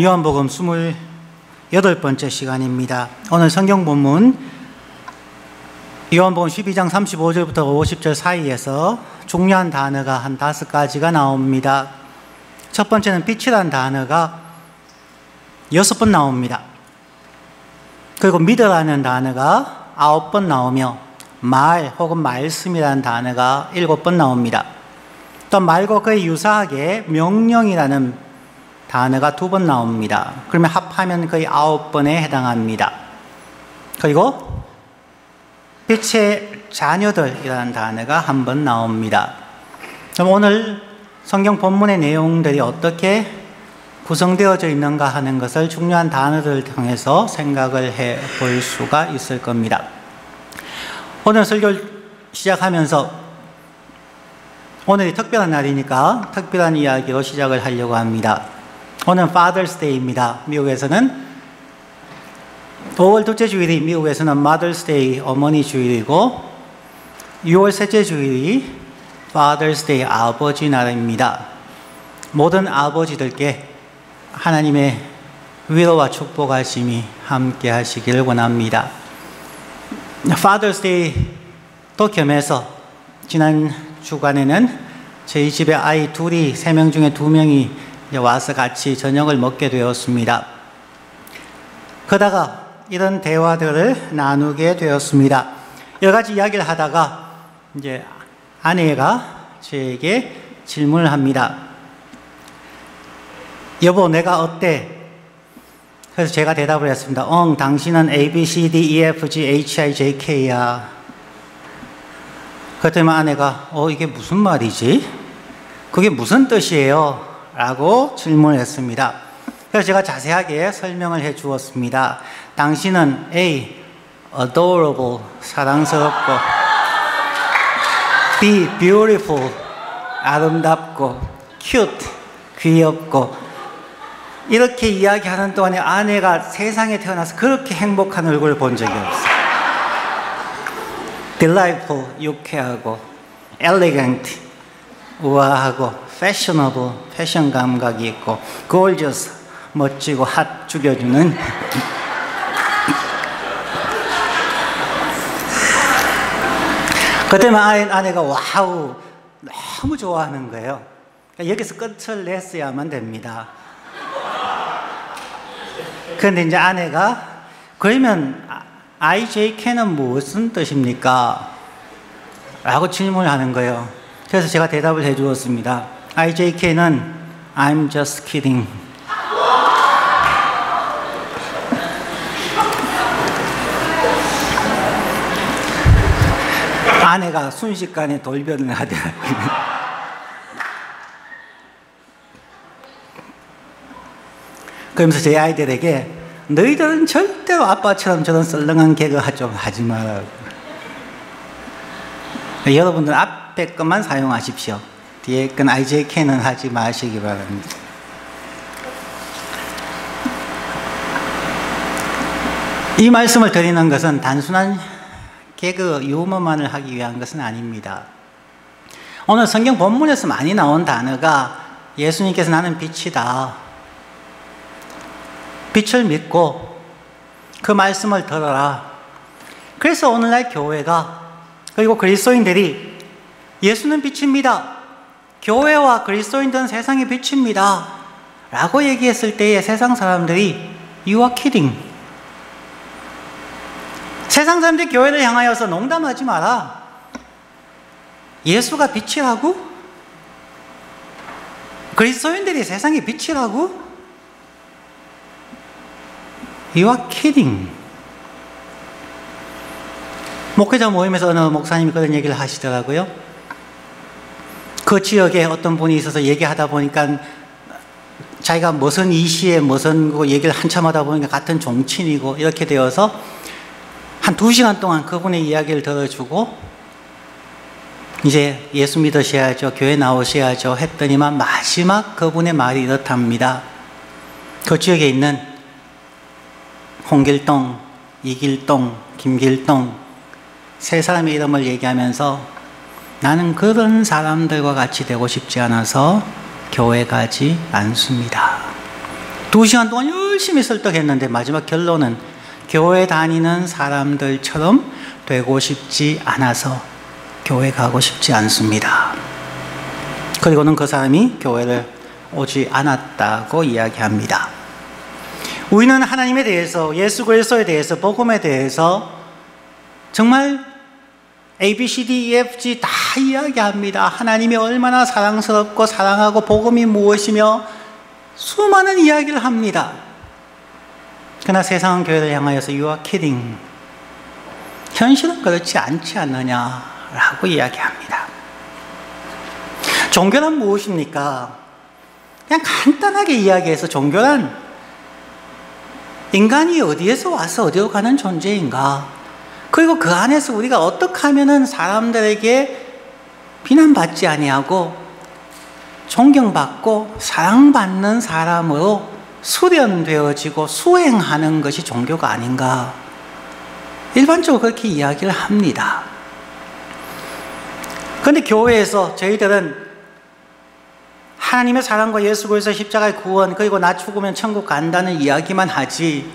요한복음 28번째 시간입니다. 오늘 성경 본문 요한복음 12장 35절부터 50절 사이에서 중요한 단어가 한 5가지가 나옵니다. 첫 번째는 빛이라는 단어가 6번 나옵니다. 그리고 믿으라는 단어가 9번 나오며 말 혹은 말씀이라는 단어가 7번 나옵니다. 또 말과 그에 유사하게 명령이라는 단어가 2번 나옵니다. 그러면 합하면 거의 9번에 해당합니다. 그리고 빛의 자녀들이라는 단어가 1번 나옵니다. 그럼 오늘 성경 본문의 내용들이 어떻게 구성되어져 있는가 하는 것을 중요한 단어들을 통해서 생각을 해 볼 수가 있을 겁니다. 오늘 설교를 시작하면서 오늘이 특별한 날이니까 특별한 이야기로 시작을 하려고 합니다. 오늘 Father's Day입니다. 미국에서는 5월 둘째 주일이 미국에서는 Mother's Day 어머니 주일이고 6월 셋째 주일이 Father's Day 아버지 날입니다. 모든 아버지들께 하나님의 위로와 축복하심이 함께 하시기를 원합니다. Father's Day도 겸해서 지난 주간에는 저희 집에 아이 3명 중에 2명이 와서 같이 저녁을 먹게 되었습니다. 그러다가 이런 대화들을 나누게 되었습니다. 여러 가지 이야기를 하다가 이제 아내가 저에게 질문을 합니다. 여보, 내가 어때? 그래서 제가 대답을 했습니다. 당신은 A, B, C, D, E, F, G, H, I, J, K야. 그랬더니 아내가 이게 무슨 말이지? 그게 무슨 뜻이에요? 라고 질문을 했습니다. 그래서 제가 자세하게 설명을 해 주었습니다. 당신은 A, adorable, 사랑스럽고 B, beautiful, 아름답고 cute, 귀엽고 이렇게 이야기하는 동안에 아내가 세상에 태어나서 그렇게 행복한 얼굴을 본 적이 없어요. delightful, 유쾌하고 elegant, 우아하고 fashionable, 패션 감각이 있고 gorgeous, 멋지고 핫 죽여주는 그때만 아내가 와우 너무 좋아하는 거예요. 여기서 끝을 냈어야만 됩니다. 그런데 이제 아내가 그러면 IJK는 무슨 뜻입니까? 라고 질문을 하는 거예요. 그래서 제가 대답을 해 주었습니다. IJK는 I'm just kidding. 아내가 순식간에 돌변을 하더라고요. 그러면서 제 아이들에게 너희들은 절대로 아빠처럼 저런 썰렁한 개그 좀 하지 마라. 여러분들 앞에 것만 사용하십시오. 뒤에 건 IJK는 하지 마시기 바랍니다. 이 말씀을 드리는 것은 단순한 개그, 유머만을 하기 위한 것은 아닙니다. 오늘 성경 본문에서 많이 나온 단어가 예수님께서 나는 빛이다. 빛을 믿고 그 말씀을 들어라. 그래서 오늘날 교회가 그리고 그리스도인들이 예수는 빛입니다. 교회와 그리스도인들은 세상의 빛입니다. 라고 얘기했을 때에 세상 사람들이 You are kidding. 세상 사람들이 교회를 향하여서 농담하지 마라. 예수가 빛이라고? 그리스도인들이 세상의 빛이라고? You are kidding. 목회자 모임에서 어느 목사님이 그런 얘기를 하시더라고요. 그 지역에 어떤 분이 있어서 얘기하다 보니까 자기가 무슨 이시에 무슨 얘기를 한참 하다 보니까 같은 종친이고 이렇게 되어서 한 2시간 동안 그분의 이야기를 들어주고 이제 예수 믿으셔야죠, 교회 나오셔야죠 했더니만 마지막 그분의 말이 이렇답니다. 그 지역에 있는 홍길동, 이길동, 김길동 세 사람의 이름을 얘기하면서 나는 그런 사람들과 같이 되고 싶지 않아서 교회 가지 않습니다. 2시간 동안 열심히 설득했는데 마지막 결론은 교회 다니는 사람들처럼 되고 싶지 않아서 교회 가고 싶지 않습니다. 그리고는 그 사람이 교회를 오지 않았다고 이야기합니다. 우리는 하나님에 대해서, 예수 그리스도에 대해서, 복음에 대해서 정말 A, B, C, D, E, F, G 다 이야기합니다. 하나님이 얼마나 사랑스럽고 사랑하고 복음이 무엇이며 수많은 이야기를 합니다. 그러나 세상은 교회를 향하여서 You are kidding. 현실은 그렇지 않지 않느냐라고 이야기합니다. 종교란 무엇입니까? 그냥 간단하게 이야기해서 종교란 인간이 어디에서 와서 어디로 가는 존재인가, 그리고 그 안에서 우리가 어떻게 하면은 사람들에게 비난받지 아니하고 존경받고 사랑받는 사람으로 수련되어지고 수행하는 것이 종교가 아닌가, 일반적으로 그렇게 이야기를 합니다. 그런데 교회에서 저희들은 하나님의 사랑과 예수 그리스도의 십자가의 구원, 그리고 나 죽으면 천국 간다는 이야기만 하지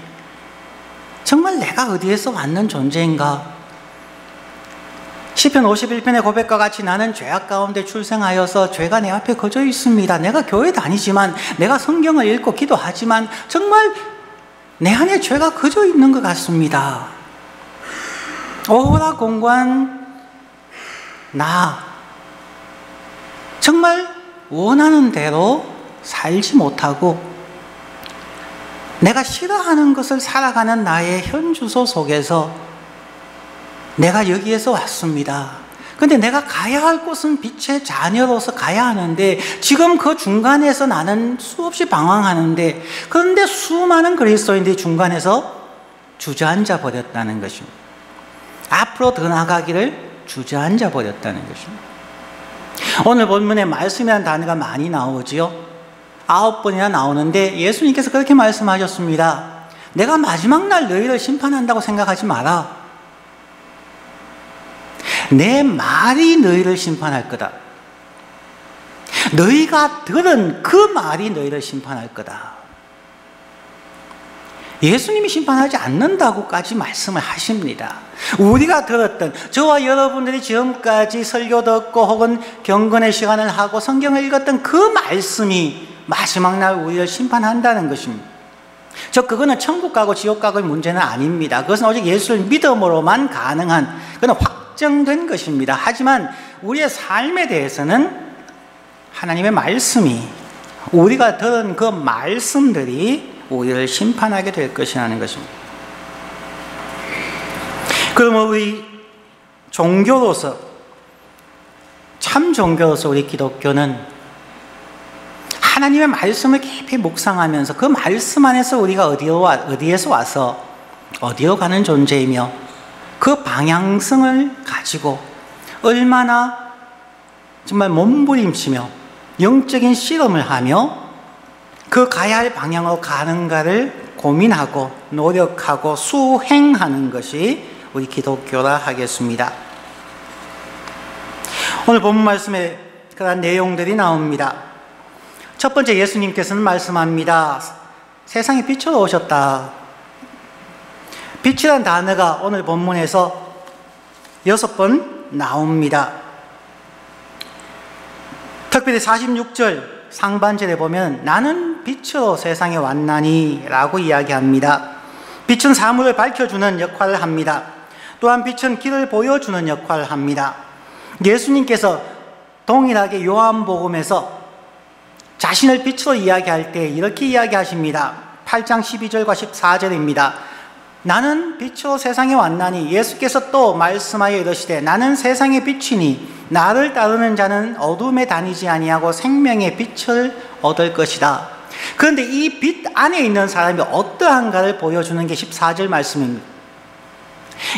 정말 내가 어디에서 왔는 존재인가? 시편 51편의 고백과 같이 나는 죄악 가운데 출생하여서 죄가 내 앞에 거저 있습니다. 내가 교회 다니지만, 내가 성경을 읽고 기도하지만 정말 내 안에 죄가 거저 있는 것 같습니다. 오호라 공고한 나, 정말 원하는 대로 살지 못하고 내가 싫어하는 것을 살아가는 나의 현주소 속에서 내가 여기에서 왔습니다. 그런데 내가 가야 할 곳은 빛의 자녀로서 가야 하는데 지금 그 중간에서 나는 수없이 방황하는데, 그런데 수많은 그리스도인들이 중간에서 주저앉아 버렸다는 것입니다. 앞으로 더 나가기를 주저앉아 버렸다는 것입니다. 오늘 본문에 말씀이라는 단어가 많이 나오지요. 9번이나 나오는데 예수님께서 그렇게 말씀하셨습니다. 내가 마지막 날 너희를 심판한다고 생각하지 마라. 내 말이 너희를 심판할 거다. 너희가 들은 그 말이 너희를 심판할 거다. 예수님이 심판하지 않는다고까지 말씀을 하십니다. 우리가 들었던, 저와 여러분들이 지금까지 설교 듣고 혹은 경건의 시간을 하고 성경을 읽었던 그 말씀이 마지막 날 우리를 심판한다는 것입니다. 그거는 천국 가고 지옥 가고의 문제는 아닙니다. 그것은 오직 예수를 믿음으로만 가능한, 그건 확정된 것입니다. 하지만 우리의 삶에 대해서는 하나님의 말씀이, 우리가 들은 그 말씀들이 우리를 심판하게 될 것이라는 것입니다. 그러면 우리 종교로서, 참 종교로서 우리 기독교는 하나님의 말씀을 깊이 묵상하면서 그 말씀 안에서 우리가 어디에서 와서 어디로 가는 존재이며 그 방향성을 가지고 얼마나 정말 몸부림치며 영적인 실험을 하며 그 가야 할 방향으로 가는가를 고민하고 노력하고 수행하는 것이 우리 기독교라 하겠습니다. 오늘 본문 말씀에 그런 내용들이 나옵니다. 첫 번째, 예수님께서는 말씀합니다. 세상에 빛으로 오셨다. 빛이란 단어가 오늘 본문에서 6번 나옵니다. 특별히 46절 상반절에 보면 나는 빛으로 세상에 왔나니 라고 이야기합니다. 빛은 사물을 밝혀주는 역할을 합니다. 또한 빛은 길을 보여주는 역할을 합니다. 예수님께서 동일하게 요한복음에서 자신을 빛으로 이야기할 때 이렇게 이야기하십니다. 8장 12절과 14절입니다. 나는 빛으로 세상에 왔나니, 예수께서 또 말씀하여 이르시되 나는 세상의 빛이니 나를 따르는 자는 어둠에 다니지 아니하고 생명의 빛을 얻을 것이다. 그런데 이 빛 안에 있는 사람이 어떠한가를 보여주는 게 14절 말씀입니다.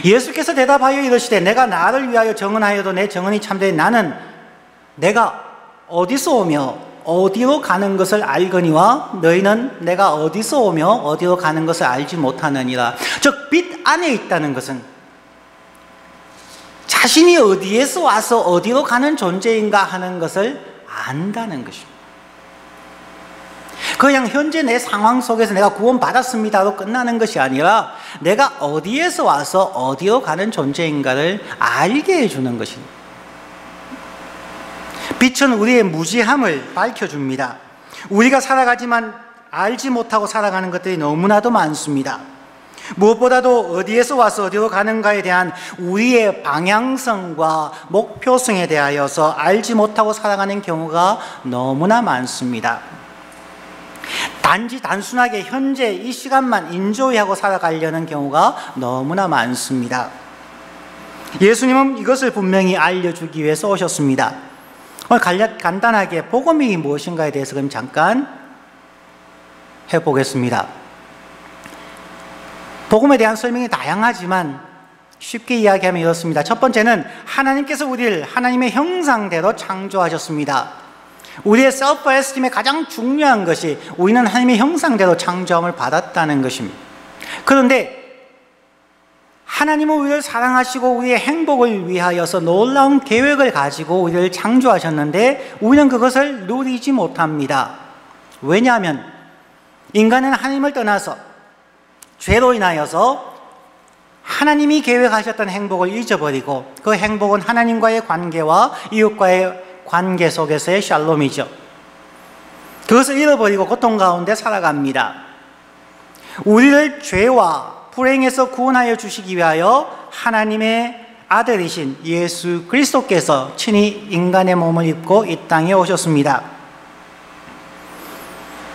예수께서 대답하여 이르시되 내가 나를 위하여 정언하여도 내 정언이 참되니 나는 내가 어디서 오며 어디로 가는 것을 알거니와 너희는 내가 어디서 오며 어디로 가는 것을 알지 못하느니라. 즉 빛 안에 있다는 것은 자신이 어디에서 와서 어디로 가는 존재인가 하는 것을 안다는 것입니다. 그냥 현재 내 상황 속에서 내가 구원받았습니다로 끝나는 것이 아니라 내가 어디에서 와서 어디로 가는 존재인가를 알게 해주는 것입니다. 빛은 우리의 무지함을 밝혀줍니다. 우리가 살아가지만 알지 못하고 살아가는 것들이 너무나도 많습니다. 무엇보다도 어디에서 와서 어디로 가는가에 대한 우리의 방향성과 목표성에 대하여서 알지 못하고 살아가는 경우가 너무나 많습니다. 단순하게 현재 이 시간만 인조이하고 살아가려는 경우가 너무나 많습니다. 예수님은 이것을 분명히 알려주기 위해서 오셨습니다. 오늘 간단하게 복음이 무엇인가에 대해서 그럼 잠깐 해보겠습니다. 복음에 대한 설명이 다양하지만 쉽게 이야기하면 이렇습니다. 첫 번째는 하나님께서 우리를 하나님의 형상대로 창조하셨습니다. 우리의 셀프 에스팀의 가장 중요한 것이 우리는 하나님의 형상대로 창조함을 받았다는 것입니다. 그런데 하나님은 우리를 사랑하시고 우리의 행복을 위하여서 놀라운 계획을 가지고 우리를 창조하셨는데 우리는 그것을 누리지 못합니다. 왜냐하면 인간은 하나님을 떠나서 죄로 인하여서 하나님이 계획하셨던 행복을 잊어버리고 그 행복은 하나님과의 관계와 이웃과의 관계 속에서의 샬롬이죠. 그것을 잃어버리고 고통 가운데 살아갑니다. 우리를 죄와 불행에서 구원하여 주시기 위하여 하나님의 아들이신 예수 그리스도께서 친히 인간의 몸을 입고 이 땅에 오셨습니다.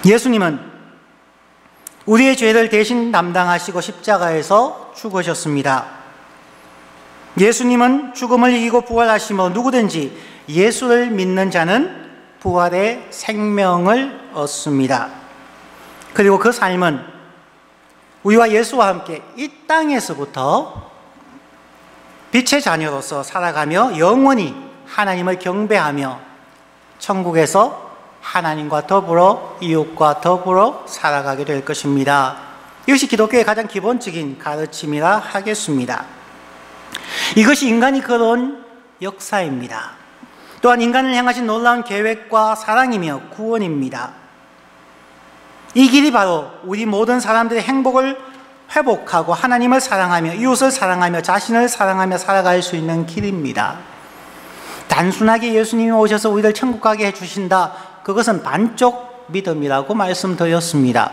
예수님은 우리의 죄를 대신 담당하시고 십자가에서 죽으셨습니다. 예수님은 죽음을 이기고 부활하시며 누구든지 예수를 믿는 자는 부활의 생명을 얻습니다. 그리고 그 삶은 우리와 예수와 함께 이 땅에서부터 빛의 자녀로서 살아가며 영원히 하나님을 경배하며 천국에서 하나님과 더불어 이웃과 더불어 살아가게 될 것입니다. 이것이 기독교의 가장 기본적인 가르침이라 하겠습니다. 이것이 인간이 걸어온 역사입니다. 또한 인간을 향하신 놀라운 계획과 사랑이며 구원입니다. 이 길이 바로 우리 모든 사람들의 행복을 회복하고 하나님을 사랑하며 이웃을 사랑하며 자신을 사랑하며 살아갈 수 있는 길입니다. 단순하게 예수님이 오셔서 우리를 천국 가게 해주신다, 그것은 반쪽 믿음이라고 말씀드렸습니다.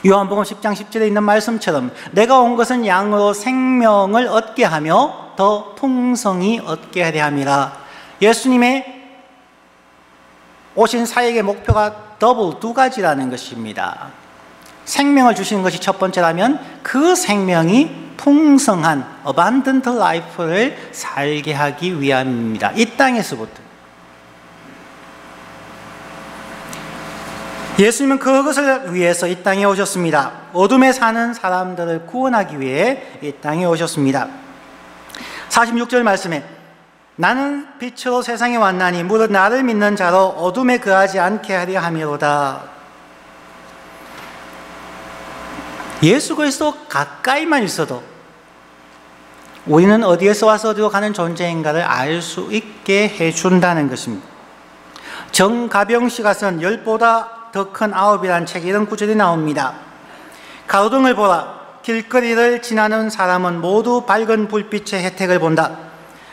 요한복음 10장 10절에 있는 말씀처럼 내가 온 것은 양으로 생명을 얻게 하며 더 풍성히 얻게 하려 함이라. 예수님의 오신 사역의 목표가 더블 두 가지라는 것입니다. 생명을 주시는 것이 첫 번째라면 그 생명이 풍성한 abundant life를 살게 하기 위함입니다. 이 땅에서부터. 예수님은 그것을 위해서 이 땅에 오셨습니다. 어둠에 사는 사람들을 구원하기 위해 이 땅에 오셨습니다. 46절 말씀에 나는 빛으로 세상에 왔나니 무릇 나를 믿는 자로 어둠에 거하지 않게 하려 함이로다. 예수 그리스도 가까이만 있어도 우리는 어디에서 와서 어디로 가는 존재인가를 알 수 있게 해준다는 것입니다. 정가병 씨가 쓴 10보다 더 큰 아홉이라는 책에 이런 구절이 나옵니다. 가로등을 보라. 길거리를 지나는 사람은 모두 밝은 불빛의 혜택을 본다.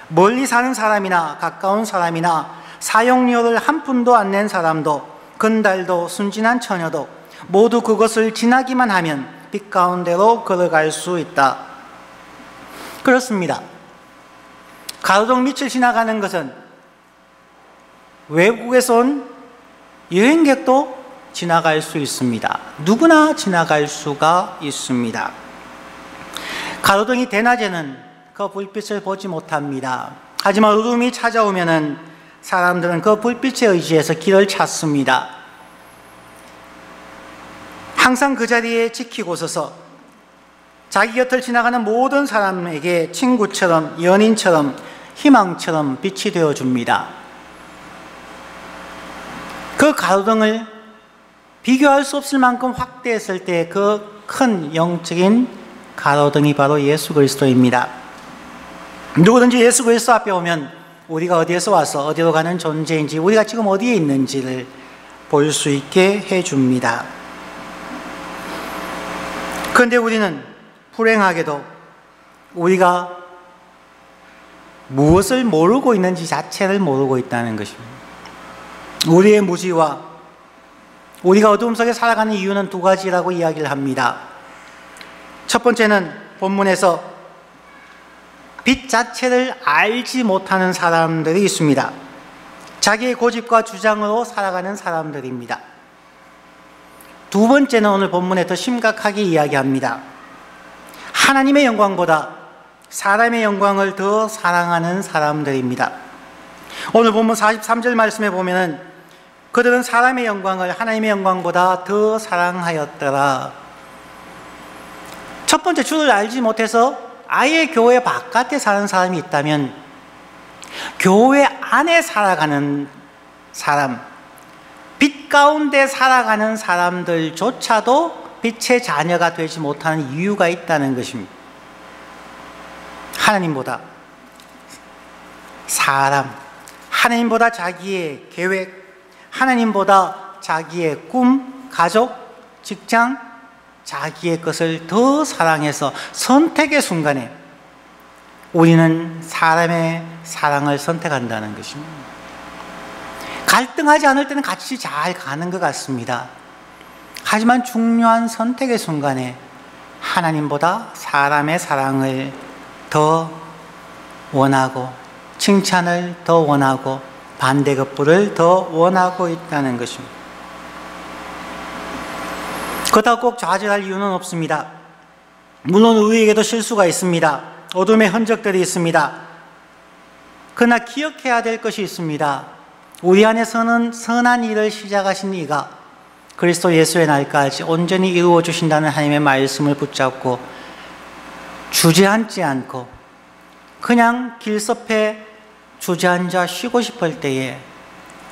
멀리 사는 사람이나 가까운 사람이나 사용료를 한 푼도 안 낸 사람도 건달도 순진한 처녀도 모두 그것을 지나기만 하면 빛 가운데로 걸어갈 수 있다. 그렇습니다. 가로등 밑을 지나가는 것은 외국에서 온 여행객도 지나갈 수 있습니다. 누구나 지나갈 수가 있습니다. 가로등이 대낮에는 그 불빛을 보지 못합니다. 하지만 어둠이 찾아오면은 사람들은 그 불빛에 의지해서 길을 찾습니다. 항상 그 자리에 지키고 서서 자기 곁을 지나가는 모든 사람에게 친구처럼, 연인처럼, 희망처럼 빛이 되어줍니다. 그 가로등을 비교할 수 없을 만큼 확대했을 때 그 큰 영적인 가로등이 바로 예수 그리스도입니다. 누구든지 예수 그리스도 앞에 오면 우리가 어디에서 와서 어디로 가는 존재인지, 우리가 지금 어디에 있는지를 볼 수 있게 해줍니다. 그런데 우리는 불행하게도 우리가 무엇을 모르고 있는지 자체를 모르고 있다는 것입니다. 우리의 무지와 우리가 어두움 속에 살아가는 이유는 두 가지라고 이야기를 합니다. 첫 번째는 본문에서 빛 자체를 알지 못하는 사람들이 있습니다. 자기의 고집과 주장으로 살아가는 사람들입니다. 두 번째는 오늘 본문에 더 심각하게 이야기합니다. 하나님의 영광보다 사람의 영광을 더 사랑하는 사람들입니다. 오늘 본문 43절 말씀에 보면은 그들은 사람의 영광을 하나님의 영광보다 더 사랑하였더라. 첫 번째, 주를 알지 못해서 아예 교회 바깥에 사는 사람이 있다면 교회 안에 살아가는 사람, 빛 가운데 살아가는 사람들조차도 빛의 자녀가 되지 못하는 이유가 있다는 것입니다. 하나님보다 사람, 하나님보다 자기의 계획, 하나님보다 자기의 꿈, 가족, 직장, 자기의 것을 더 사랑해서 선택의 순간에 우리는 사람의 사랑을 선택한다는 것입니다. 갈등하지 않을 때는 같이 잘 가는 것 같습니다. 하지만 중요한 선택의 순간에 하나님보다 사람의 사랑을 더 원하고 칭찬을 더 원하고 반대급부를 더 원하고 있다는 것입니다. 그렇다고 꼭 좌절할 이유는 없습니다. 물론 우리에게도 실수가 있습니다. 어둠의 흔적들이 있습니다. 그러나 기억해야 될 것이 있습니다. 우리 안에서는 선한 일을 시작하신 이가 그리스도 예수의 날까지 온전히 이루어 주신다는 하나님의 말씀을 붙잡고 주저앉지 않고 그냥 길섭에 주저앉아 쉬고 싶을 때에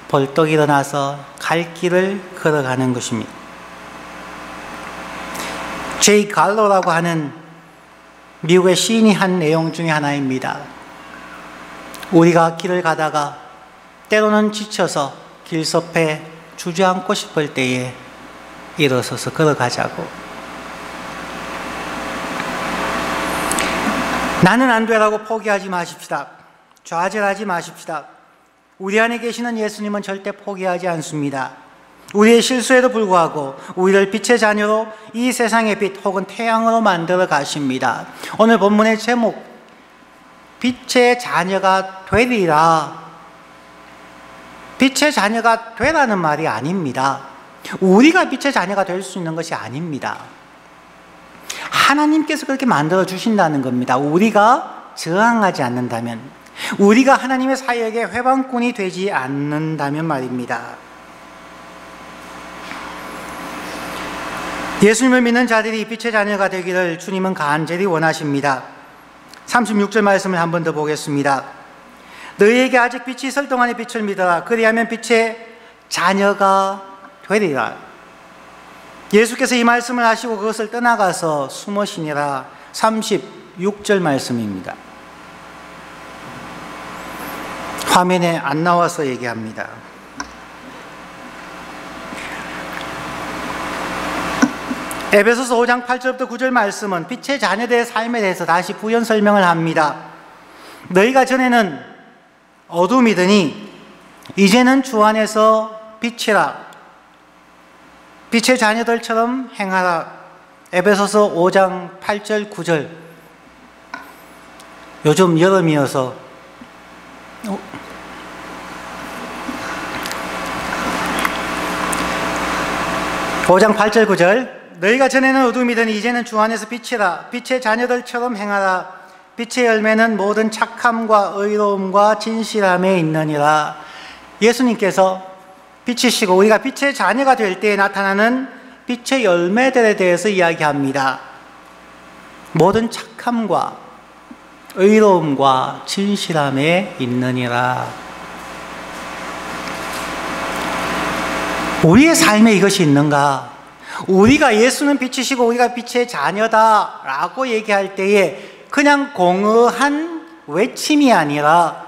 벌떡 일어나서 갈 길을 걸어가는 것입니다. 제이 갈로라고 하는 미국의 시인이 한 내용 중에 하나입니다. 우리가 길을 가다가 때로는 지쳐서 길섭에 주저앉고 싶을 때에 일어서서 걸어가자고. 나는 안 되라고 포기하지 마십시다. 좌절하지 마십시다. 우리 안에 계시는 예수님은 절대 포기하지 않습니다. 우리의 실수에도 불구하고 우리를 빛의 자녀로 이 세상의 빛 혹은 태양으로 만들어 가십니다. 오늘 본문의 제목, 빛의 자녀가 되리라. 빛의 자녀가 되라는 말이 아닙니다. 우리가 빛의 자녀가 될 수 있는 것이 아닙니다. 하나님께서 그렇게 만들어 주신다는 겁니다. 우리가 저항하지 않는다면, 우리가 하나님의 사역의 회방꾼이 되지 않는다면 말입니다. 예수님을 믿는 자들이 빛의 자녀가 되기를 주님은 간절히 원하십니다. 36절 말씀을 한 번 더 보겠습니다. 너희에게 아직 빛이 있을 동안의 빛을 믿어라. 그리하면 빛의 자녀가 되리라. 예수께서 이 말씀을 하시고 그것을 떠나가서 숨으시니라. 36절 말씀입니다. 화면에 안 나와서 얘기합니다. 에베소서 5장 8절부터 9절 말씀은 빛의 자녀들의 삶에 대해서 다시 부연 설명을 합니다. 너희가 전에는 어둠이더니 이제는 주 안에서 빛이라. 빛의 자녀들처럼 행하라. 에베소서 5장 8절 9절. 요즘 여름이어서 오 5장 8절 9절. 너희가 전에는 어둠이더니 이제는 주 안에서 빛이라. 빛의 자녀들처럼 행하라. 빛의 열매는 모든 착함과 의로움과 진실함에 있느니라. 예수님께서 빛이시고 우리가 빛의 자녀가 될 때에 나타나는 빛의 열매들에 대해서 이야기합니다. 모든 착함과 의로움과 진실함에 있느니라. 우리의 삶에 이것이 있는가? 우리가 예수는 빛이시고 우리가 빛의 자녀다라고 얘기할 때에 그냥 공허한 외침이 아니라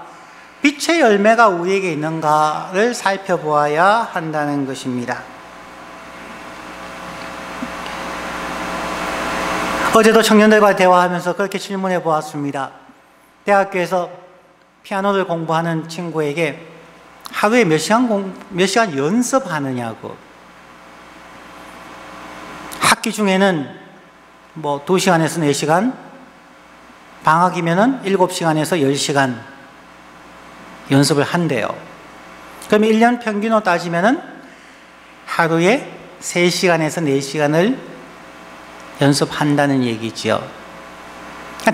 빛의 열매가 우리에게 있는가를 살펴보아야 한다는 것입니다. 어제도 청년들과 대화하면서 그렇게 질문해 보았습니다. 대학교에서 피아노를 공부하는 친구에게 하루에 몇 시간 연습하느냐고. 학기 중에는 2시간에서 4시간, 방학이면은 7시간에서 10시간 연습을 한대요. 그럼 1년 평균으로 따지면은 하루에 3시간에서 4시간을 연습한다는 얘기지요.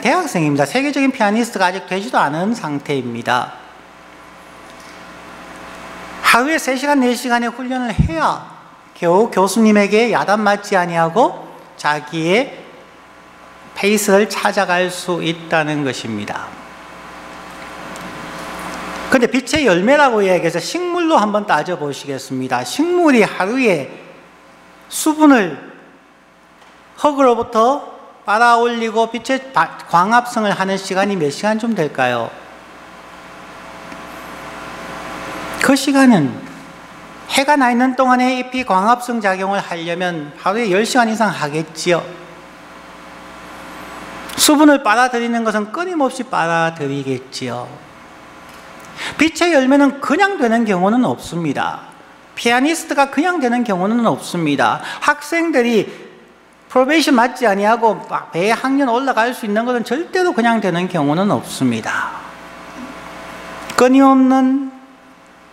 대학생입니다. 세계적인 피아니스트가 아직 되지도 않은 상태입니다. 하루에 3시간, 4시간의 훈련을 해야 겨우 교수님에게 야단 맞지 아니하고 자기의 페이스를 찾아갈 수 있다는 것입니다. 그런데 빛의 열매라고 이야기해서 식물로 한번 따져보시겠습니다. 식물이 하루에 수분을 흙으로부터 빨아올리고 빛의 광합성을 하는 시간이 몇 시간쯤 될까요? 그 시간은 해가 나 있는 동안에 잎이 광합성 작용을 하려면 하루에 10시간 이상 하겠지요. 수분을 빨아들이는 것은 끊임없이 빨아들이겠지요. 빛의 열매는 그냥 되는 경우는 없습니다. 피아니스트가 그냥 되는 경우는 없습니다. 학생들이 프로베이션 맞지 아니하고 배 학년 올라갈 수 있는 것은 절대로 그냥 되는 경우는 없습니다. 끊임없는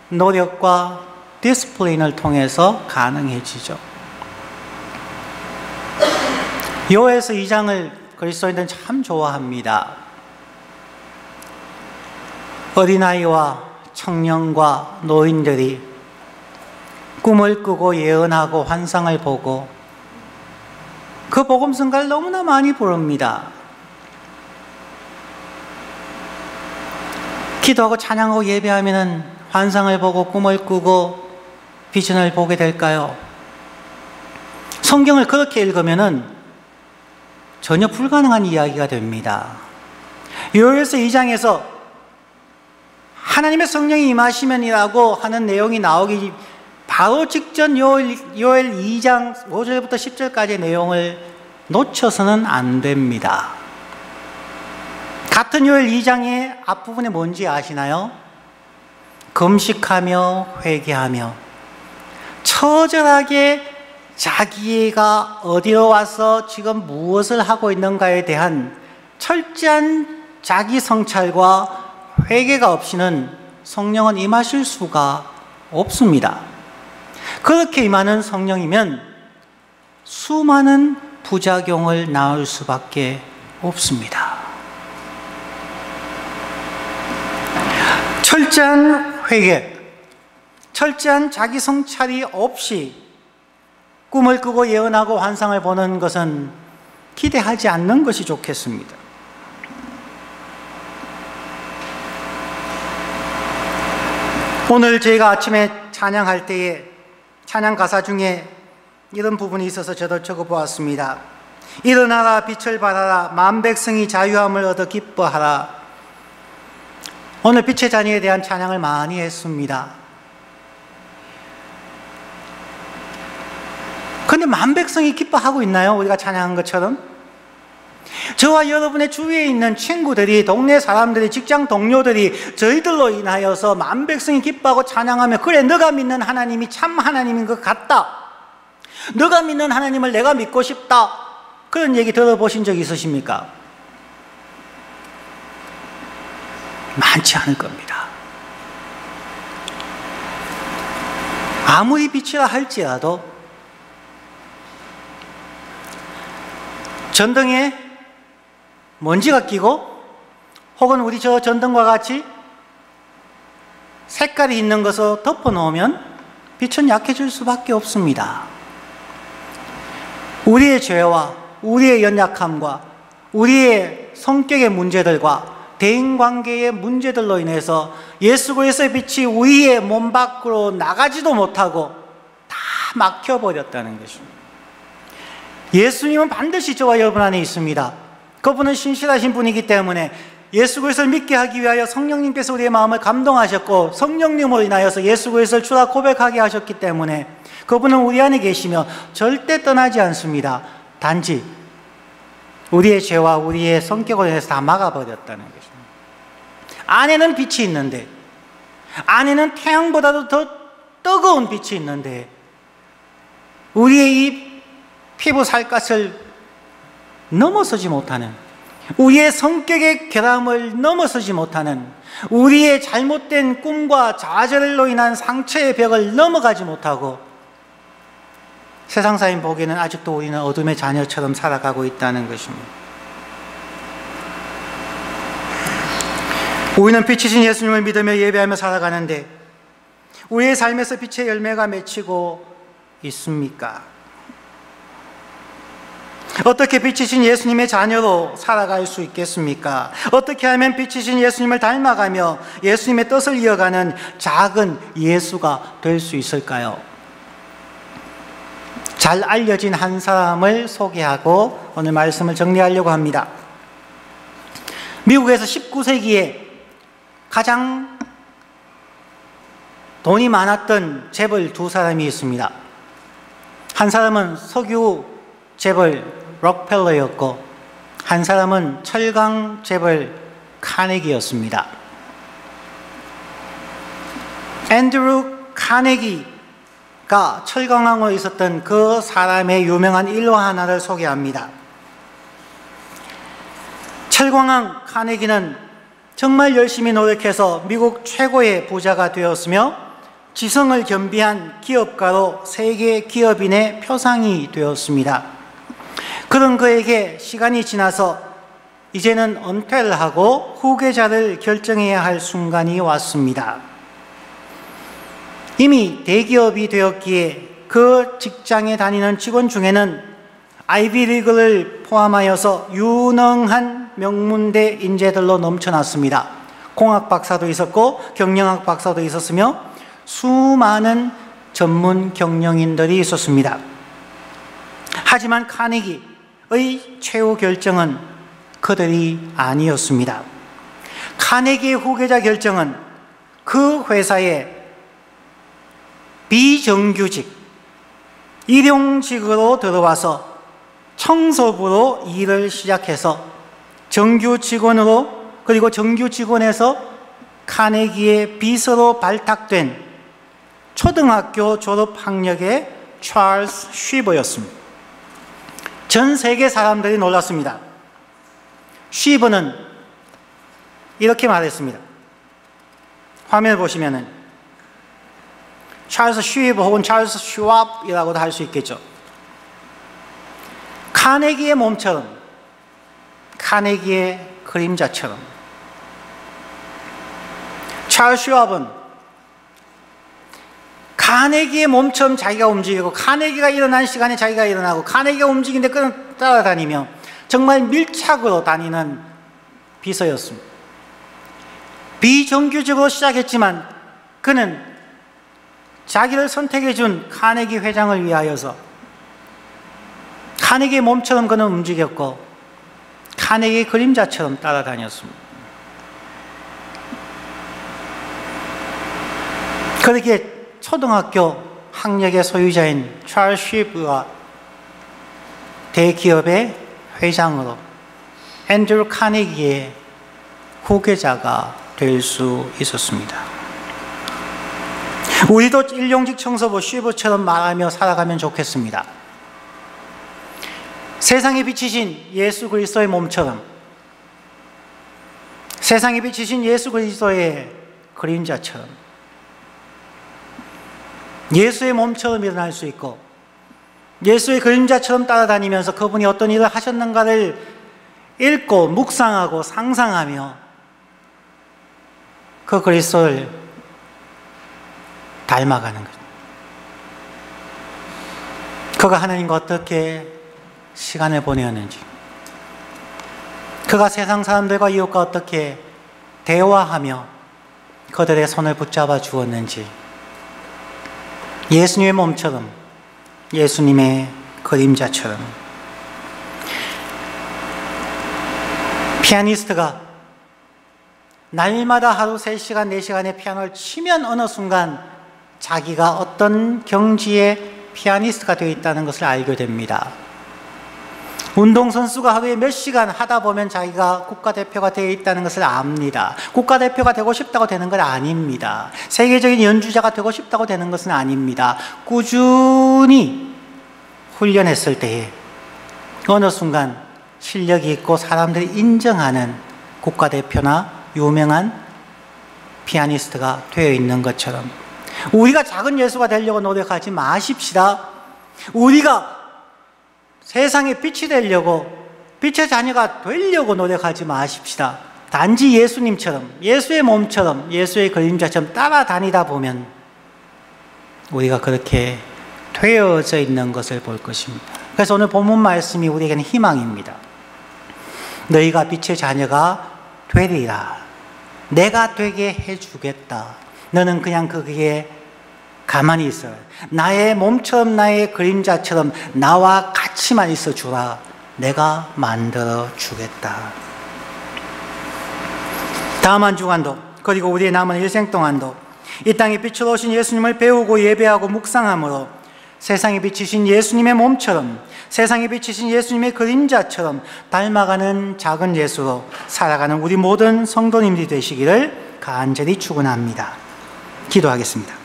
노력과 디스플레인을 통해서 가능해지죠. 요에서 2장을 그리스도인들은 참 좋아합니다. 어린아이와 청년과 노인들이 꿈을 꾸고 예언하고 환상을 보고 그 복음성가를 너무나 많이 부릅니다. 기도하고 찬양하고 예배하면 환상을 보고 꿈을 꾸고 비전을 보게 될까요? 성경을 그렇게 읽으면 전혀 불가능한 이야기가 됩니다. 요엘서 2장에서 하나님의 성령이 임하시면이라고 하는 내용이 나오기 바로 직전 요엘 2장 5절부터 10절까지의 내용을 놓쳐서는 안 됩니다. 같은 요엘 2장의 앞부분이 뭔지 아시나요? 금식하며 회개하며 처절하게 자기가 어디로 와서 지금 무엇을 하고 있는가에 대한 철저한 자기 성찰과 회개가 없이는 성령은 임하실 수가 없습니다. 그렇게 임하는 성령이면 수많은 부작용을 낳을 수밖에 없습니다. 철저한 회개, 철저한 자기 성찰이 없이 꿈을 꾸고 예언하고 환상을 보는 것은 기대하지 않는 것이 좋겠습니다. 오늘 저희가 아침에 찬양할 때에 찬양 가사 중에 이런 부분이 있어서 저도 적어보았습니다. 일어나라 빛을 발하라 만백성이 자유함을 얻어 기뻐하라. 오늘 빛의 자녀에 대한 찬양을 많이 했습니다. 그런데 만백성이 기뻐하고 있나요? 우리가 찬양한 것처럼? 저와 여러분의 주위에 있는 친구들이, 동네 사람들이, 직장 동료들이 저희들로 인하여서 만백성이 기뻐하고 찬양하며 그래 너가 믿는 하나님이 참 하나님인 것 같다, 너가 믿는 하나님을 내가 믿고 싶다, 그런 얘기 들어보신 적 있으십니까? 많지 않을 겁니다. 아무리 빛이라 할지라도 전등에 먼지가 끼고 혹은 우리 저 전등과 같이 색깔이 있는 것을 덮어놓으면 빛은 약해질 수밖에 없습니다. 우리의 죄와 우리의 연약함과 우리의 성격의 문제들과 대인관계의 문제들로 인해서 예수 그리스도의 빛이 우리의 몸 밖으로 나가지도 못하고 다 막혀버렸다는 것입니다. 예수님은 반드시 저와 여러분 안에 있습니다. 그분은 신실하신 분이기 때문에 예수 그리스도를 믿게 하기 위하여 성령님께서 우리의 마음을 감동하셨고 성령님으로 인하여서 예수 그리스도를 주라 고백하게 하셨기 때문에 그분은 우리 안에 계시며 절대 떠나지 않습니다. 단지 우리의 죄와 우리의 성격으로 인해서 다 막아버렸다는 것입니다. 안에는 빛이 있는데, 안에는 태양보다도 더 뜨거운 빛이 있는데 우리의 이 피부 살갗을 넘어서지 못하는, 우리의 성격의 결함을 넘어서지 못하는, 우리의 잘못된 꿈과 좌절로 인한 상처의 벽을 넘어가지 못하고 세상 사람 보기에는 아직도 우리는 어둠의 자녀처럼 살아가고 있다는 것입니다. 우리는 빛이신 예수님을 믿으며 예배하며 살아가는데 우리의 삶에서 빛의 열매가 맺히고 있습니까? 어떻게 빛이신 예수님의 자녀로 살아갈 수 있겠습니까? 어떻게 하면 빛이신 예수님을 닮아가며 예수님의 뜻을 이어가는 작은 예수가 될 수 있을까요? 잘 알려진 한 사람을 소개하고 오늘 말씀을 정리하려고 합니다. 미국에서 19세기에 가장 돈이 많았던 재벌 두 사람이 있습니다. 한 사람은 석유 재벌 록펠러였고 한 사람은 철강 재벌 카네기였습니다. 앤드루 카네기가 철강왕으로 있었던 그 사람의 유명한 일화 하나를 소개합니다. 철강왕 카네기는 정말 열심히 노력해서 미국 최고의 부자가 되었으며 지성을 겸비한 기업가로 세계 기업인의 표상이 되었습니다. 그런 그에게 시간이 지나서 이제는 은퇴를 하고 후계자를 결정해야 할 순간이 왔습니다. 이미 대기업이 되었기에 그 직장에 다니는 직원 중에는 아이비리그를 포함하여서 유능한 명문대 인재들로 넘쳐났습니다. 공학 박사도 있었고 경영학 박사도 있었으며 수많은 전문 경영인들이 있었습니다. 하지만 카네기의 최후 결정은 그들이 아니었습니다. 카네기의 후계자 결정은 그 회사의 비정규직, 일용직으로 들어와서 청소부로 일을 시작해서 정규 직원으로, 그리고 정규 직원에서 카네기의 비서로 발탁된 초등학교 졸업 학력의 찰스 쉬버였습니다. 전 세계 사람들이 놀랐습니다. 쉬버는 이렇게 말했습니다. 화면을 보시면은 찰스 쉬버 혹은 찰스 슈왑이라고도 할 수 있겠죠. 카네기의 몸처럼, 카네기의 그림자처럼 찰스 슈왑은 카네기의 몸처럼 자기가 움직이고 카네기가 일어난 시간에 자기가 일어나고 카네기가 움직이는데 그는 따라다니며 정말 밀착으로 다니는 비서였습니다. 비정규직으로 시작했지만 그는 자기를 선택해 준 카네기 회장을 위하여서 카네기의 몸처럼 그는 움직였고 카네기의 그림자처럼 따라다녔습니다. 그렇게 초등학교 학력의 소유자인 찰스 쉬버가 대기업의 회장으로 앤드루 카네기의 후계자가 될 수 있었습니다. 우리도 일용직 청소부 쉬버처럼 말하며 살아가면 좋겠습니다. 세상에 비치신 예수 그리스도의 몸처럼, 세상에 비치신 예수 그리스도의 그림자처럼 예수의 몸처럼 일어날 수 있고 예수의 그림자처럼 따라다니면서 그분이 어떤 일을 하셨는가를 읽고 묵상하고 상상하며 그 그리스도를 닮아가는 것. 그가 하나님과 어떻게 시간을 보내었는지, 그가 세상 사람들과 이웃과 어떻게 대화하며 그들의 손을 붙잡아 주었는지, 예수님의 몸처럼, 예수님의 그림자처럼. 피아니스트가 날마다 하루 3시간, 4시간의 피아노를 치면 어느 순간 자기가 어떤 경지의 피아니스트가 되어 있다는 것을 알게 됩니다. 운동선수가 하루에 몇 시간 하다 보면 자기가 국가대표가 되어 있다는 것을 압니다. 국가대표가 되고 싶다고 되는 건 아닙니다. 세계적인 연주자가 되고 싶다고 되는 것은 아닙니다. 꾸준히 훈련했을 때에 어느 순간 실력이 있고 사람들이 인정하는 국가대표나 유명한 피아니스트가 되어 있는 것처럼 우리가 작은 예수가 되려고 노력하지 마십시다. 우리가 세상에 빛이 되려고, 빛의 자녀가 되려고 노력하지 마십시다. 단지 예수님처럼, 예수의 몸처럼, 예수의 그림자처럼 따라다니다 보면 우리가 그렇게 되어져 있는 것을 볼 것입니다. 그래서 오늘 본문 말씀이 우리에게는 희망입니다. 너희가 빛의 자녀가 되리라. 내가 되게 해주겠다. 너는 그냥 거기에 가만히 있어요. 나의 몸처럼 나의 그림자처럼 나와 같이만 있어 주라. 내가 만들어 주겠다. 다음 한 주간도 그리고 우리의 남은 일생 동안도 이 땅에 빛으로 오신 예수님을 배우고 예배하고 묵상함으로 세상에 비치신 예수님의 몸처럼 세상에 비치신 예수님의 그림자처럼 닮아가는 작은 예수로 살아가는 우리 모든 성도님들이 되시기를 간절히 축원합니다. 기도하겠습니다.